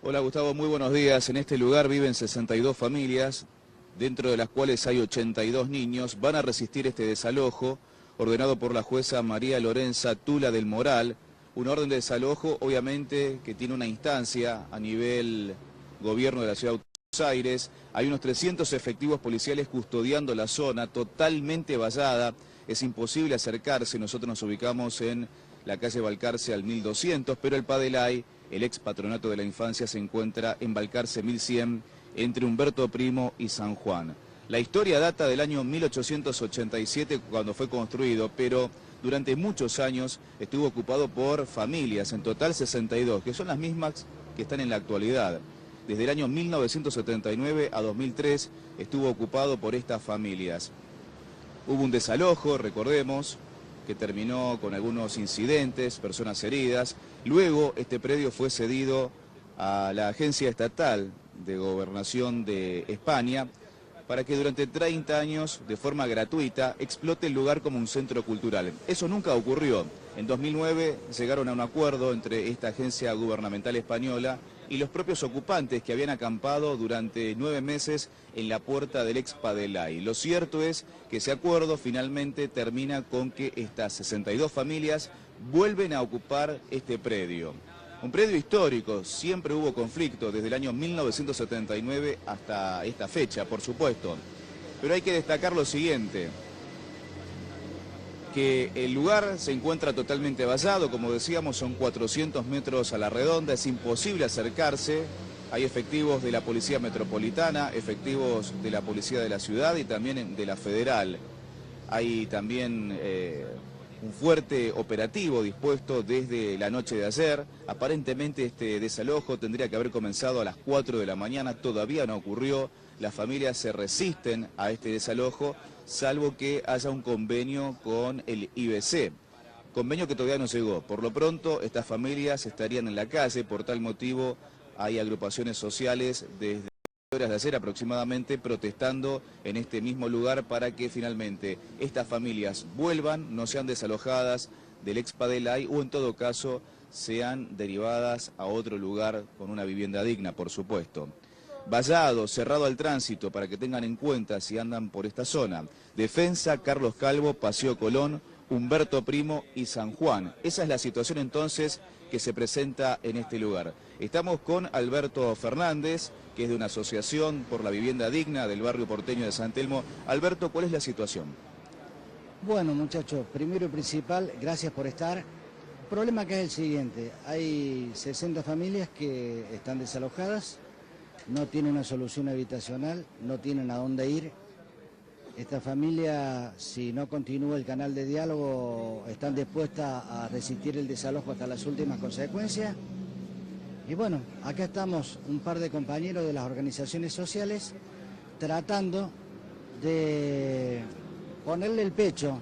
Hola Gustavo, muy buenos días. En este lugar viven 62 familias, dentro de las cuales hay 82 niños. Van a resistir este desalojo ordenado por la jueza María Lorenza Tula del Moral. Un orden de desalojo, obviamente, que tiene una instancia a nivel gobierno de la ciudad de Buenos Aires. Hay unos 300 efectivos policiales custodiando la zona, totalmente vallada. Es imposible acercarse. Nosotros nos ubicamos en la calle Balcarce al 1200, pero el Padelay, el ex patronato de la infancia, se encuentra en Balcarce 1100, entre Humberto Primo y San Juan. La historia data del año 1887, cuando fue construido, pero durante muchos años estuvo ocupado por familias, en total 62, que son las mismas que están en la actualidad. Desde el año 1979 a 2003 estuvo ocupado por estas familias. Hubo un desalojo, recordemos, que terminó con algunos incidentes, personas heridas. Luego este predio fue cedido a la Agencia Estatal de Gobernación de España para que durante 30 años, de forma gratuita, explote el lugar como un centro cultural. Eso nunca ocurrió. En 2009 llegaron a un acuerdo entre esta agencia gubernamental española y los propios ocupantes que habían acampado durante 9 meses en la puerta del ex Padelay. Lo cierto es que ese acuerdo finalmente termina con que estas 62 familias vuelven a ocupar este predio. Un predio histórico, siempre hubo conflicto desde el año 1979 hasta esta fecha, por supuesto. Pero hay que destacar lo siguiente, que el lugar se encuentra totalmente vallado, como decíamos, son 400 metros a la redonda, es imposible acercarse. Hay efectivos de la Policía Metropolitana, efectivos de la Policía de la Ciudad y también de la Federal. Hay también un fuerte operativo dispuesto desde la noche de ayer. Aparentemente este desalojo tendría que haber comenzado a las 4 de la mañana, todavía no ocurrió. Las familias se resisten a este desalojo, salvo que haya un convenio con el IBC. Convenio que todavía no llegó. Por lo pronto, estas familias estarían en la calle. Por tal motivo, hay agrupaciones sociales desde horas de ayer aproximadamente protestando en este mismo lugar para que finalmente estas familias vuelvan, no sean desalojadas del ex Padelay o en todo caso sean derivadas a otro lugar con una vivienda digna, por supuesto. Vallado, cerrado al tránsito para que tengan en cuenta si andan por esta zona. Defensa, Carlos Calvo, Paseo Colón, Humberto Primo y San Juan. Esa es la situación entonces que se presenta en este lugar. Estamos con Alberto Fernández, que es de una asociación por la vivienda digna del barrio porteño de San Telmo. Alberto, ¿cuál es la situación? Bueno, muchachos, primero y principal, gracias por estar. El problema acá es el siguiente, hay 60 familias que están desalojadas, no tienen una solución habitacional, no tienen a dónde ir. Esta familia, si no continúa el canal de diálogo, están dispuestas a resistir el desalojo hasta las últimas consecuencias. Y bueno, acá estamos un par de compañeros de las organizaciones sociales tratando de ponerle el pecho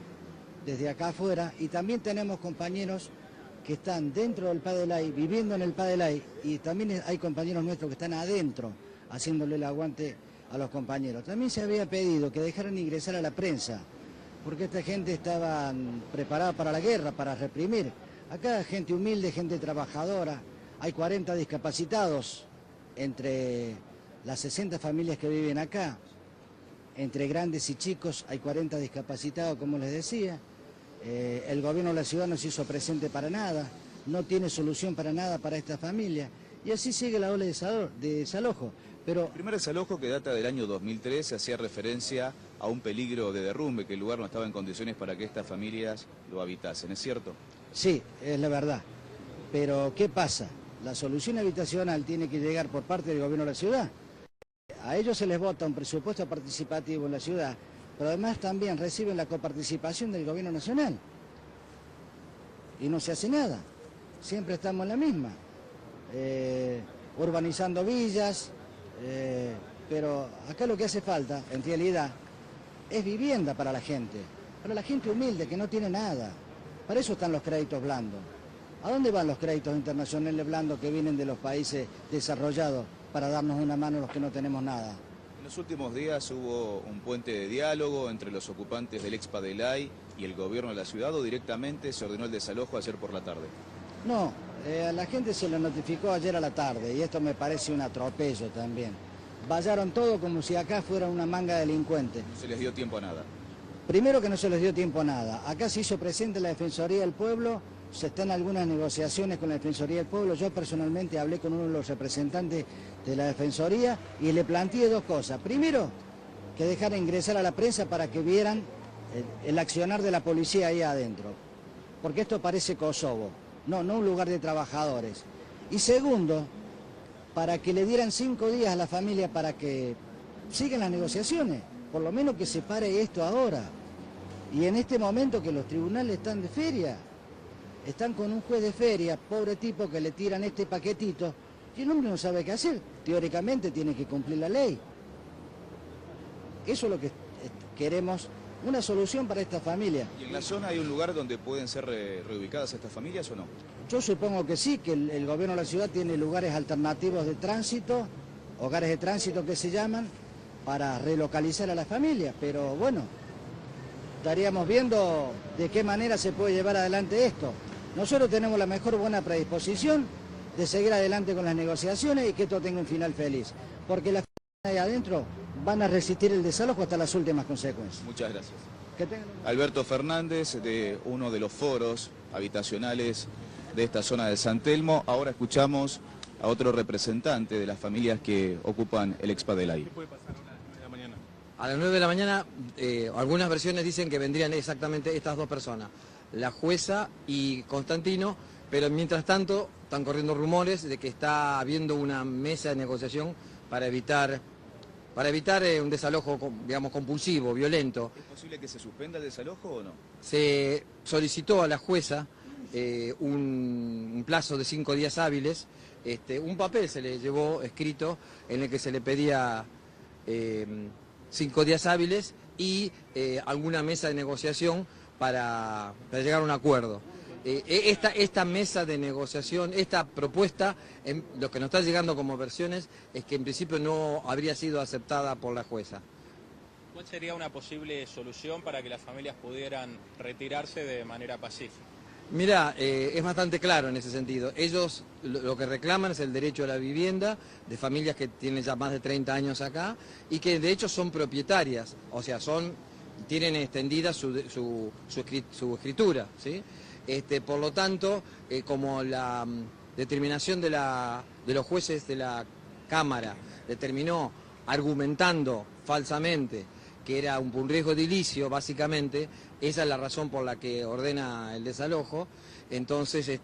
desde acá afuera, y también tenemos compañeros que están dentro del Padelay, viviendo en el Padelay, y también hay compañeros nuestros que están adentro haciéndole el aguante a los compañeros. También se había pedido que dejaran ingresar a la prensa, porque esta gente estaba preparada para la guerra, para reprimir. Acá gente humilde, gente trabajadora, hay 40 discapacitados entre las 60 familias que viven acá. Entre grandes y chicos hay 40 discapacitados, como les decía. El gobierno de la ciudad no se hizo presente para nada, no tiene solución para nada para esta familia. Y así sigue la ola de desalojo. Pero el primer desalojo, que data del año 2003, hacía referencia a un peligro de derrumbe, que el lugar no estaba en condiciones para que estas familias lo habitasen, ¿es cierto? Sí, es la verdad. Pero ¿qué pasa? La solución habitacional tiene que llegar por parte del gobierno de la ciudad. A ellos se les vota un presupuesto participativo en la ciudad, pero además también reciben la coparticipación del gobierno nacional. Y no se hace nada. Siempre estamos en la misma. Urbanizando villas, pero acá lo que hace falta, en realidad, es vivienda para la gente humilde que no tiene nada. Para eso están los créditos blandos. ¿A dónde van los créditos internacionales blandos que vienen de los países desarrollados para darnos una mano a los que no tenemos nada? En los últimos días hubo un puente de diálogo entre los ocupantes del ex Padelay y el gobierno de la ciudad, o directamente se ordenó el desalojo ayer por la tarde. No, A la gente se lo notificó ayer a la tarde y esto me parece un atropello también. Vallaron todo como si acá fuera una manga de delincuentes. No se les dio tiempo a nada. Primero que no se les dio tiempo a nada. Acá se hizo presente la Defensoría del Pueblo, se están algunas negociaciones con la Defensoría del Pueblo. Yo personalmente hablé con uno de los representantes de la Defensoría y le planteé dos cosas. Primero, que dejara ingresar a la prensa para que vieran el accionar de la policía ahí adentro. Porque esto parece Kosovo, no un lugar de trabajadores. Y segundo, para que le dieran 5 días a la familia para que sigan las negociaciones. Por lo menos que se pare esto ahora. Y en este momento que los tribunales están de feria, están con un juez de feria, pobre tipo que le tiran este paquetito, y el hombre no sabe qué hacer. Teóricamente tiene que cumplir la ley. Eso es lo que queremos, una solución para esta familia. ¿Y en la zona hay un lugar donde pueden ser reubicadas estas familias o no? Yo supongo que sí, que el gobierno de la ciudad tiene lugares alternativos de tránsito, hogares de tránsito que se llaman, para relocalizar a las familias, pero bueno, estaríamos viendo de qué manera se puede llevar adelante esto. Nosotros tenemos la mejor buena predisposición de seguir adelante con las negociaciones y que esto tenga un final feliz, porque las familias ahí adentro van a resistir el desalojo hasta las últimas consecuencias. Muchas gracias. Que tengan... Alberto Fernández, de uno de los foros habitacionales de esta zona de San Telmo. Ahora escuchamos a otro representante de las familias que ocupan el Expadelay. ¿Qué puede pasar a las 9 de la mañana? A las 9 de la mañana, algunas versiones dicen que vendrían exactamente estas dos personas, la jueza y Constantino, pero mientras tanto están corriendo rumores de que está habiendo una mesa de negociación para evitar un desalojo, digamos, compulsivo, violento. ¿Es posible que se suspenda el desalojo o no? Se solicitó a la jueza un plazo de 5 días hábiles, un papel se le llevó escrito en el que se le pedía 5 días hábiles y alguna mesa de negociación para llegar a un acuerdo. Esta mesa de negociación, esta propuesta, lo que nos está llegando como versiones es que en principio no habría sido aceptada por la jueza. ¿Cuál sería una posible solución para que las familias pudieran retirarse de manera pacífica? Mirá, es bastante claro en ese sentido. Ellos lo que reclaman es el derecho a la vivienda de familias que tienen ya más de 30 años acá y que de hecho son propietarias, o sea, tienen extendida su escritura, ¿sí? Por lo tanto, como la determinación de los jueces de la Cámara determinó argumentando falsamente que era un riesgo edilicio, básicamente, esa es la razón por la que ordena el desalojo. Entonces,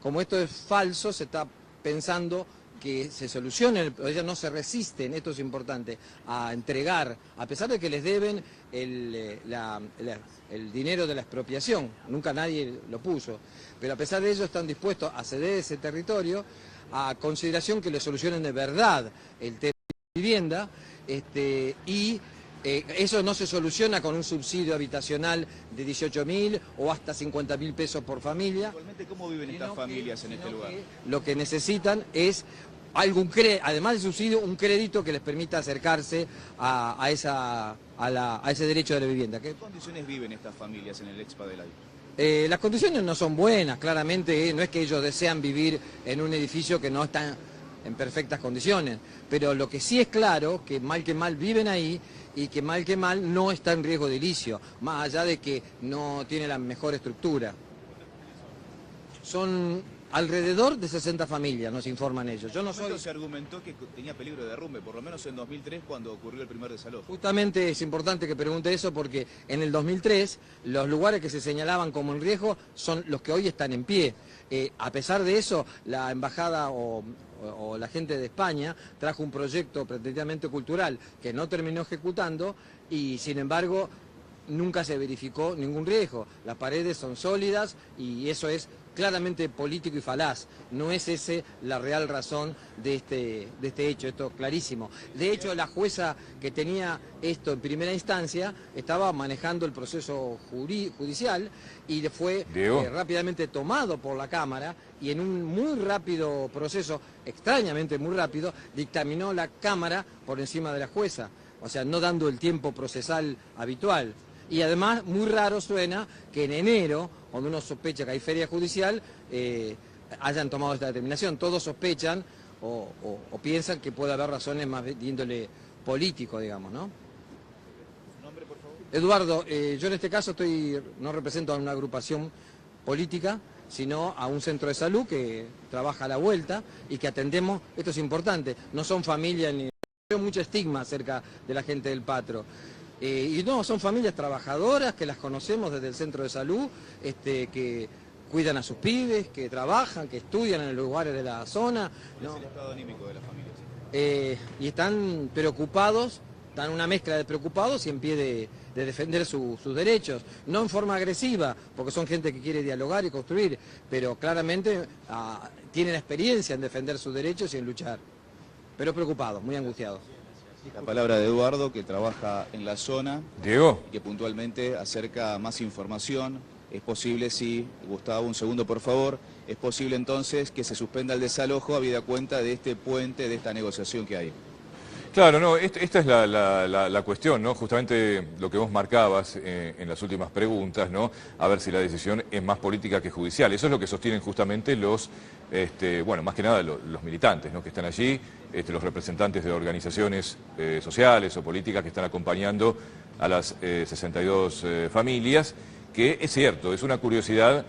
como esto es falso, se está pensando que se solucione, ellos no se resisten, esto es importante, a entregar, a pesar de que les deben el dinero de la expropiación, nunca nadie lo puso, pero a pesar de ello están dispuestos a ceder ese territorio a consideración que le solucionen de verdad el tema de vivienda, eso no se soluciona con un subsidio habitacional de 18.000 o hasta 50.000 pesos por familia. Actualmente, ¿cómo viven estas familias en este lugar? Lo que necesitan es además del subsidio, un crédito que les permita acercarse a ese derecho de la vivienda. ¿En qué condiciones viven estas familias en el Expadelay? Las condiciones no son buenas, claramente, no es que ellos desean vivir en un edificio que no está en perfectas condiciones, pero lo que sí es claro, que mal viven ahí y que mal no está en riesgo de edilicio, más allá de que no tiene la mejor estructura. Son alrededor de 60 familias, nos informan ellos. Yo no soy... Se argumentó que tenía peligro de derrumbe, por lo menos en 2003 cuando ocurrió el primer desalojo. Justamente es importante que pregunte eso porque en el 2003 los lugares que se señalaban como en riesgo son los que hoy están en pie. A pesar de eso, la embajada o la gente de España trajo un proyecto pretendidamente cultural que no terminó ejecutando y sin embargo nunca se verificó ningún riesgo. Las paredes son sólidas y eso es claramente político y falaz. No es esa la real razón de este hecho, esto es clarísimo. De hecho, la jueza que tenía esto en primera instancia estaba manejando el proceso judicial y fue rápidamente tomado por la Cámara y en un muy rápido proceso, extrañamente muy rápido, dictaminó la Cámara por encima de la jueza, o sea, no dando el tiempo procesal habitual. Y además, muy raro suena que en enero, cuando uno sospecha que hay feria judicial, hayan tomado esta determinación. Todos sospechan o piensan que puede haber razones más de índole político, digamos, ¿no? ¿Nombre, por favor? Eduardo, yo en este caso no represento a una agrupación política, sino a un centro de salud que trabaja a la vuelta y que atendemos, esto es importante, no son familias ni... Hay mucho estigma acerca de la gente del Patro. Y no, son familias trabajadoras que las conocemos desde el centro de salud, que cuidan a sus pibes, que trabajan, que estudian en los lugares de la zona. ¿Cuál es el estado anímico de las familias? Y están preocupados, están una mezcla de preocupados y en pie de defender sus derechos, no en forma agresiva, porque son gente que quiere dialogar y construir, pero claramente tienen experiencia en defender sus derechos y en luchar, pero preocupados, muy angustiados. La palabra de Eduardo, que trabaja en la zona. Diego. Y que puntualmente acerca más información. Es posible, sí, Gustavo, un segundo por favor, es posible entonces que se suspenda el desalojo habida cuenta de este puente, de esta negociación que hay. Claro, no, esta es la cuestión, ¿no? Justamente lo que vos marcabas en las últimas preguntas, ¿no? A ver si la decisión es más política que judicial. Eso es lo que sostienen justamente los, bueno, más que nada los militantes, ¿no? Que están allí, los representantes de organizaciones sociales o políticas que están acompañando a las 62 familias, que es cierto, es una curiosidad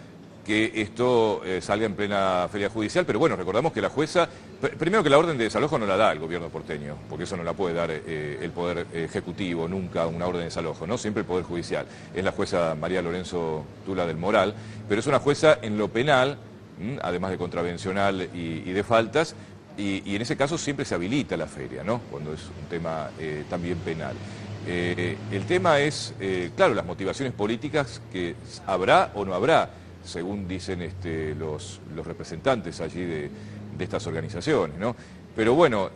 que esto salga en plena feria judicial, pero bueno, recordamos que la jueza, primero que la orden de desalojo no la da el gobierno porteño, porque eso no la puede dar el Poder Ejecutivo, nunca una orden de desalojo, ¿no? Siempre el Poder Judicial. Es la jueza María Lorenzo Tula del Moral, pero es una jueza en lo penal, además de contravencional y de faltas, y en ese caso siempre se habilita la feria, ¿no? Cuando es un tema también penal. El tema es, claro, las motivaciones políticas que habrá o no habrá, según dicen los representantes allí de estas organizaciones, ¿no? Pero bueno,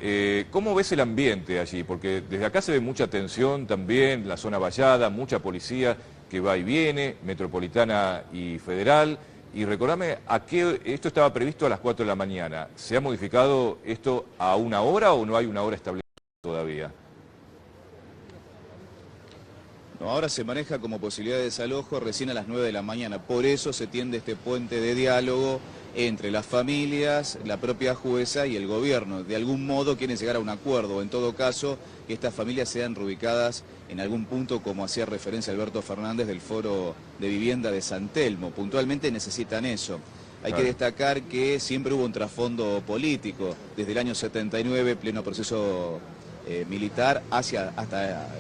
¿cómo ves el ambiente allí? Porque desde acá se ve mucha tensión también, la zona vallada, mucha policía que va y viene, metropolitana y federal. Y recordame, esto estaba previsto a las 4 de la mañana. ¿Se ha modificado esto a una hora o no hay una hora establecida todavía? No, ahora se maneja como posibilidad de desalojo recién a las 9 de la mañana. Por eso se tiende este puente de diálogo entre las familias, la propia jueza y el gobierno. De algún modo quieren llegar a un acuerdo. En todo caso, que estas familias sean reubicadas en algún punto, como hacía referencia Alberto Fernández del Foro de Vivienda de San Telmo. Puntualmente necesitan eso. Hay que destacar que siempre hubo un trasfondo político. Desde el año 79, pleno proceso militar, hasta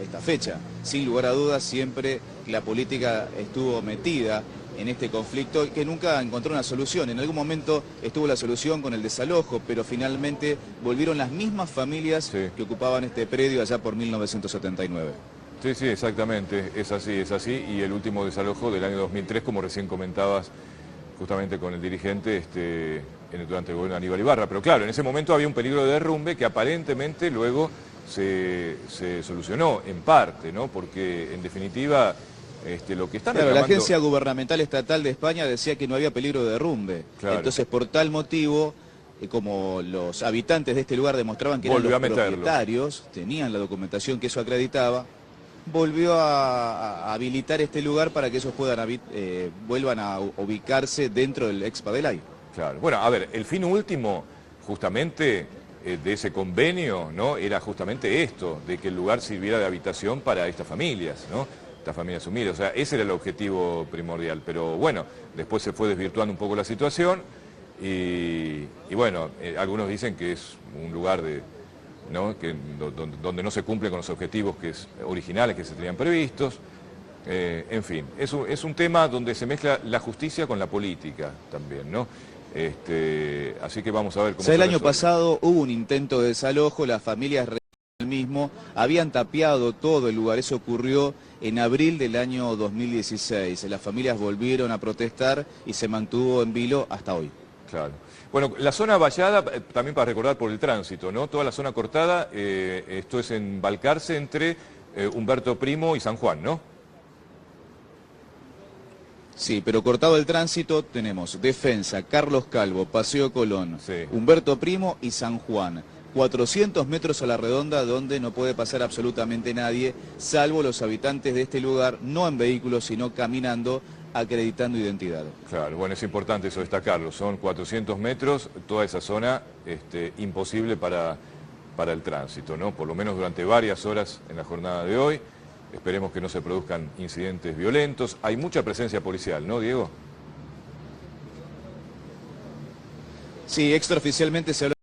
esta fecha. Sin lugar a dudas, siempre la política estuvo metida en este conflicto que nunca encontró una solución. En algún momento estuvo la solución con el desalojo, pero finalmente volvieron las mismas familias que ocupaban este predio allá por 1979. Sí, exactamente, es así, y el último desalojo del año 2003, como recién comentabas justamente con el dirigente durante el gobierno de Aníbal Ibarra. Pero claro, en ese momento había un peligro de derrumbe que aparentemente luego se solucionó en parte, ¿no? Porque en definitiva lo que están reclamando... La Agencia Gubernamental Estatal de España decía que no había peligro de derrumbe. Claro. Entonces, por tal motivo, como los habitantes de este lugar demostraban que eran los propietarios, tenían la documentación que eso acreditaba, volvió a habilitar este lugar para que ellos vuelvan a ubicarse dentro del ex Padelay. Claro. Bueno, a ver, el fin último, justamente, de ese convenio, ¿no? Era justamente esto, de que el lugar sirviera de habitación para estas familias, ¿no? Estas familias humildes. O sea, ese era el objetivo primordial. Pero bueno, después se fue desvirtuando un poco la situación y bueno, algunos dicen que es un lugar ¿no? donde no se cumple con los objetivos originales que se tenían previstos. En fin, es un tema donde se mezcla la justicia con la política también, ¿no? Así que vamos a ver cómo... El año pasado hubo un intento de desalojo, las familias mismo habían tapiado todo el lugar, eso ocurrió en abril del año 2016. Las familias volvieron a protestar y se mantuvo en vilo hasta hoy. Claro. Bueno, la zona vallada, también para recordar por el tránsito, ¿no? Toda la zona cortada, esto es en Balcarce entre Humberto Primo y San Juan, ¿no? Sí, pero cortado el tránsito tenemos Defensa, Carlos Calvo, Paseo Colón, Humberto Primo y San Juan. 400 metros a la redonda donde no puede pasar absolutamente nadie, salvo los habitantes de este lugar, no en vehículos, sino caminando, acreditando identidad. Claro, bueno, es importante eso destacarlo, son 400 metros, toda esa zona imposible para el tránsito, ¿no? Por lo menos durante varias horas en la jornada de hoy. Esperemos que no se produzcan incidentes violentos. Hay mucha presencia policial, ¿no, Diego? Sí, extraoficialmente se habla